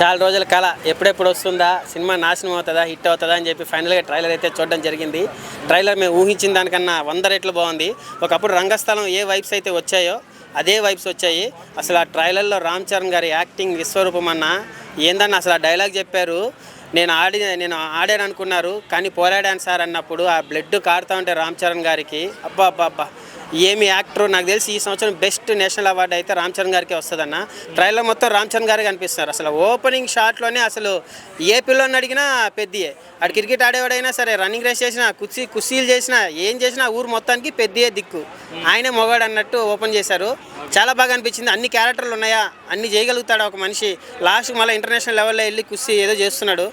చాలా రోజుల కళ ఎప్పుడెప్పుడు వస్తుందా, సినిమా నాశనం అవుతుందా, హిట్ అవుతుందా అని చెప్పి ఫైనల్గా ట్రైలర్ అయితే చూడడం జరిగింది. ట్రైలర్ మేము ఊహించిన దానికన్నా 100 రెట్లు బాగుంది. ఒకప్పుడు రంగస్థలం ఏ వైబ్స్ అయితే వచ్చాయో అదే వైబ్స్ వచ్చాయి. అసలు ఆ ట్రైలర్లో రామ్ చరణ్ గారి యాక్టింగ్ విశ్వరూపం అన్న ఏందన్న అసలు ఆ డైలాగ్ చెప్పారు. నేను ఆడాను అనుకున్నారు కానీ పోరాడాను సార్ అన్నప్పుడు ఆ బ్లడ్ కారుతూ ఉంటే రామ్ చరణ్ గారికి అబ్బా అబ్బా అబ్బా ఏమి యాక్టర్. నాకు తెలిసి ఈ సంవత్సరం బెస్ట్ నేషనల్ అవార్డు అయితే రామ్ చరణ్ గారికి వస్తుందన్న. ట్రైలర్ మొత్తం రామ్ చరణ్ గారికి కనిపిస్తున్నారు. అసలు ఓపెనింగ్ షాట్లోనే అసలు ఏ పిల్లని అడిగినా పెద్దయే. ఆడు క్రికెట్ ఆడేవాడైనా సరే, రన్నింగ్ రేస్ చేసినా, కుస్తీలు చేసినా, ఏం చేసినా ఊరు మొత్తానికి పెద్దయే దిక్కు, ఆయనే మొగాడు అన్నట్టు ఓపెన్ చేశారు. చాలా బాగా అనిపించింది. అన్ని క్యారెక్టర్లు ఉన్నాయా, అన్ని చేయగలుగుతాడు ఒక మనిషి. లాస్ట్కి మళ్ళీ ఇంటర్నేషనల్ లెవెల్లో వెళ్ళి కుస్తీ ఏదో చేస్తున్నాడు.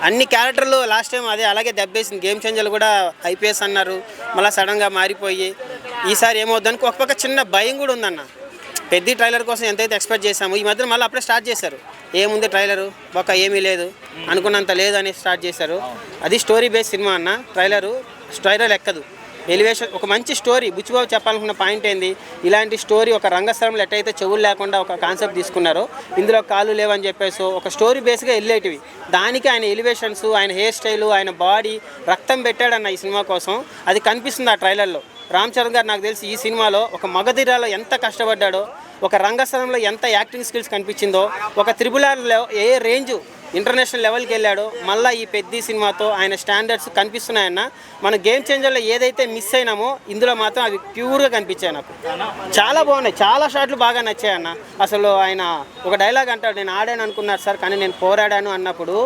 అన్ని క్యారెక్టర్లు లాస్ట్ టైం అలాగే దెబ్బేసింది. గేమ్ చేంజర్లు కూడా ఐపీఎస్ అన్నారు, మళ్ళీ సడన్గా మారిపోయి ఈసారి ఏమవుద్దానికి ఒక పక్క చిన్న భయం కూడా ఉందన్న. పెద్ద ట్రైలర్ కోసం ఎంతైతే ఎక్స్పెక్ట్ చేశాము, ఈ మధ్యన మళ్ళీ అప్పుడే స్టార్ట్ చేశారు. ఏముంది ట్రైలరు, ఒక ఏమీ లేదు, అనుకున్నంత లేదు అని స్టార్ట్ చేశారు. అది స్టోరీ బేస్ సినిమా అన్న. ట్రైలర్ ఎక్కదు. ఎలివేషన్ ఒక మంచి స్టోరీ. బుచ్చిబాబు చెప్పాలనుకున్న పాయింట్ ఏంది, ఇలాంటి స్టోరీ ఒక రంగస్థలంలో ఎట్టయితే చెవులు లేకుండా ఒక కాన్సెప్ట్ తీసుకున్నారో, ఇందులో కాళ్ళు లేవని చెప్పేసి ఒక స్టోరీ బేస్గా వెళ్ళేటివి. దానికి ఆయన ఎలివేషన్స్, ఆయన హెయిర్ స్టైలు, ఆయన బాడీ రక్తం పెట్టాడన్న ఈ సినిమా కోసం. అది కనిపిస్తుంది ఆ ట్రైలర్లో. రామ్ చరణ్ గారు నాకు తెలిసి ఈ సినిమాలో ఒక మగధీరాలో ఎంత కష్టపడ్డాడో, ఒక రంగస్థలంలో ఎంత యాక్టింగ్ స్కిల్స్ కనిపించిందో, ఒక త్రిబులార్లో ఏ రేంజు ఇంటర్నేషనల్ లెవెల్కి వెళ్ళాడో, మళ్ళీ ఈ పెద్ద సినిమాతో ఆయన స్టాండర్డ్స్ కనిపిస్తున్నాయన్న. మన గేమ్ చేంజర్లో ఏదైతే మిస్ అయినామో ఇందులో మాత్రం అవి ప్యూర్గా కనిపించాయి. నాకు చాలా బాగున్నాయి. చాలా షాట్లు బాగా నచ్చాయన్న. అసలు ఆయన ఒక డైలాగ్ అంటాడు, నేను ఆడాను అనుకున్నారు సార్ కానీ నేను పోరాడాను అన్నప్పుడు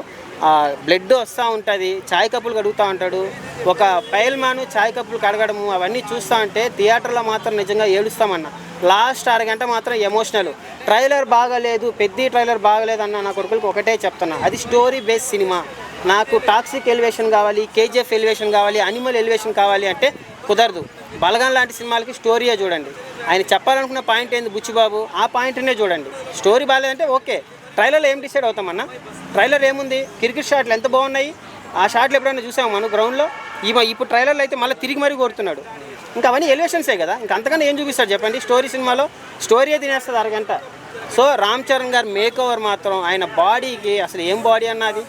బ్లడ్ వస్తూ ఉంటుంది, చాయ్ కప్పులు కడుగుతూ ఉంటాడు. ఒక పైల్మాను చాయ్ కప్పులు కడగడము అవన్నీ చూస్తూ ఉంటే థియేటర్లో మాత్రం నిజంగా ఏడుస్తామన్న. లాస్ట్ అరగంట మాత్రం ఎమోషనల్. ట్రైలర్ బాగాలేదు, పెద్ద ట్రైలర్ బాగాలేదు అన్న నా కొడుకులకు ఒకటే చెప్తున్నా, అది స్టోరీ బేస్ సినిమా. నాకు టాక్సిక్ ఎలివేషన్ కావాలి, కేజీఎఫ్ ఎలివేషన్ కావాలి, అనిమల్ ఎలివేషన్ కావాలి అంటే కుదరదు. బలగం లాంటి సినిమాలకి స్టోరీయే చూడండి. ఆయన చెప్పాలనుకున్న పాయింట్ ఏంది బుచ్చిబాబు, ఆ పాయింట్నే చూడండి. స్టోరీ బాగాలేదంటే ఓకే, ట్రైలర్లో ఏం డిసైడ్ అవుతామన్నా. ట్రైలర్ ఏముంది, క్రికెట్ షాట్లు ఎంత బాగున్నాయి. ఆ షాట్లు ఎప్పుడైనా చూసాము మనం గ్రౌండ్లో. ఇప్పుడు ట్రైలర్లో అయితే మళ్ళీ తిరిగి మరీ కొడుతున్నాడు. ఇంకా అవన్నీ ఎలివేషన్సే కదా, ఇంకా అంతకన్నా ఏం చూపిస్తాడు చెప్పండి. స్టోరీ సినిమాలో స్టోరీయే తినేస్తుంది అరగంట. సో రామ్ చరణ్ గారు మేక్ ఓవర్ మాత్రం ఆయన బాడీకి అసలు ఏం బాడీ అన్నది.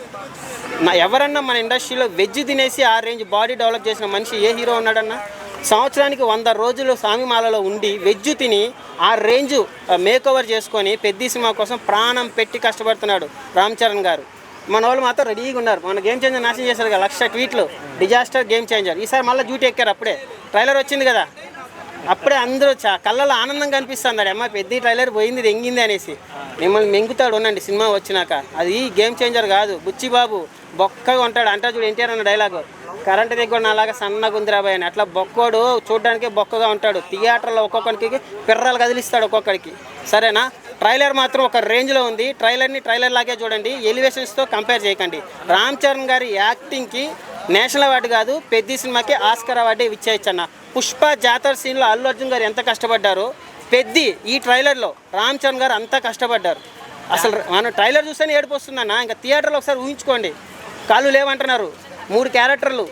ఎవరన్నా మన ఇండస్ట్రీలో వెజ్ తినేసి ఆ రేంజ్ బాడీ డెవలప్ చేసిన మనిషి ఏ హీరో ఉన్నాడన్నా. సంవత్సరానికి 100 రోజులు స్వామిమాలలో ఉండి వెజ్ తిని ఆ రేంజ్ మేక్ ఓవర్ చేసుకొని పెద్ద సినిమా కోసం ప్రాణం పెట్టి కష్టపడుతున్నాడు రామ్ చరణ్ గారు. మన వాళ్ళు మాత్రం రెడీగా ఉన్నారు. మన గేమ్ చేంజర్ నాశనం చేశారు కదా, 1,00,000 ట్వీట్లు, డిజాస్టర్ గేమ్ చేంజర్. ఈసారి మళ్ళీ డ్యూటీ ఎక్కారు. అప్పుడే ట్రైలర్ వచ్చింది కదా, అప్పుడే అందరూ కళ్ళలో ఆనందం కనిపిస్తుంది. అమ్మ పెద్ద ట్రైలర్ పోయింది ఎంగింది అనేసి మిమ్మల్ని మెంగుతాడు ఉండండి సినిమా వచ్చినాక. అది గేమ్ చేంజర్ కాదు. బుచ్చిబాబు బొక్కగా ఉంటాడు అంటా చూడు, ఎన్టీఆర్ అన్న డైలాగు, కరెంటు దగ్గర నాలాగా సన్నగా ఉందిరాబాయ్ అని. అట్లా బొక్కోడు చూడడానికి బొక్కగా ఉంటాడు. థియేటర్లో ఒక్కొక్కరికి పిర్రలు కదిలిస్తాడు ఒక్కొక్కడికి. సరేనా, ట్రైలర్ మాత్రం ఒక రేంజ్లో ఉంది. ట్రైలర్ లాగే చూడండి, ఎలివేషన్స్తో కంపేర్ చేయకండి. రామ్ చరణ్ గారి యాక్టింగ్కి నేషనల్ అవార్డు కాదు, పెద్ద సినిమాకి ఆస్కర్ అవార్డే ఇచ్చేయచ్చన్న. పుష్ప జాతర సీన్లో అల్లు అర్జున్ గారు ఎంత కష్టపడ్డారో, ఈ ట్రైలర్లో రామ్ చరణ్ గారు అంతా కష్టపడ్డారు. అసలు మనం ట్రైలర్ చూస్తేనే ఏడుపు వస్తుందన్న. ఇంకా థియేటర్లో ఒకసారి ఊహించుకోండి, కాళ్ళు లేవంటున్నారు, 3 క్యారెక్టర్లు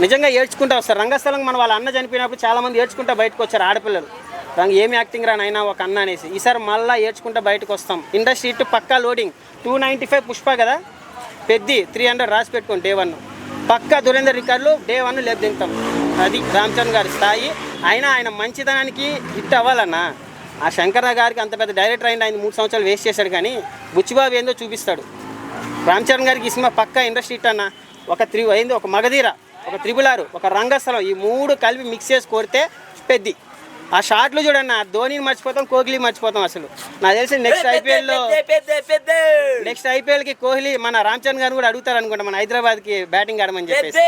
నిజంగా ఏడ్చుకుంటూ వస్తారు. రంగస్థలం మన వాళ్ళ అన్న చనిపోయినప్పుడు చాలామంది ఏడ్చుకుంటూ బయటకు వచ్చారు ఆడపిల్లలు. ఏం యాక్టింగ్ రానైనా ఒక అన్న అనేసి. ఈసారి మళ్ళీ ఏడ్చుకుంటూ బయటకు వస్తాం. ఇండస్ట్రీ ఇటు పక్కా లోడింగ్. 295 పుష్ప కదా, పెద్ద 300 రాసి పెట్టుకోండి. డే 1 పక్కా దురేందర్ రికార్డులు డే 1 లేదు దింటాం. అది రామ్ చరణ్ గారి స్థాయి. ఆయన మంచితనానికి హిట్ అవ్వాలన్నా. ఆ శంకర గారికి అంత పెద్ద డైరెక్టర్ అయింది, ఆయన 3 సంవత్సరాలు వేస్ట్ చేశాడు. కానీ బుచ్చిబాబు ఏందో చూపిస్తాడు. రామ్ చరణ్ గారికి ఈ సినిమా పక్కా ఇండస్ట్రీ హిట్ అన్న. ఒక మగధీర, ఒక త్రిబులారు, ఒక రంగస్థలం, ఈ 3 కలిపి మిక్స్ చేసి కొడితే పెద్ద. ఆ షాట్లు చూడన్న, ధోనిని మర్చిపోతాం, కోహ్లీ మర్చిపోతాం. అసలు నాకు తెలిసి నెక్స్ట్ ఐపీఎల్కి కోహ్లీ మన రామ్ చరణ్ గారిని కూడా అడుగుతారు అనుకుంటా, మన హైదరాబాద్కి బ్యాటింగ్ ఆడమని చెప్పేసి.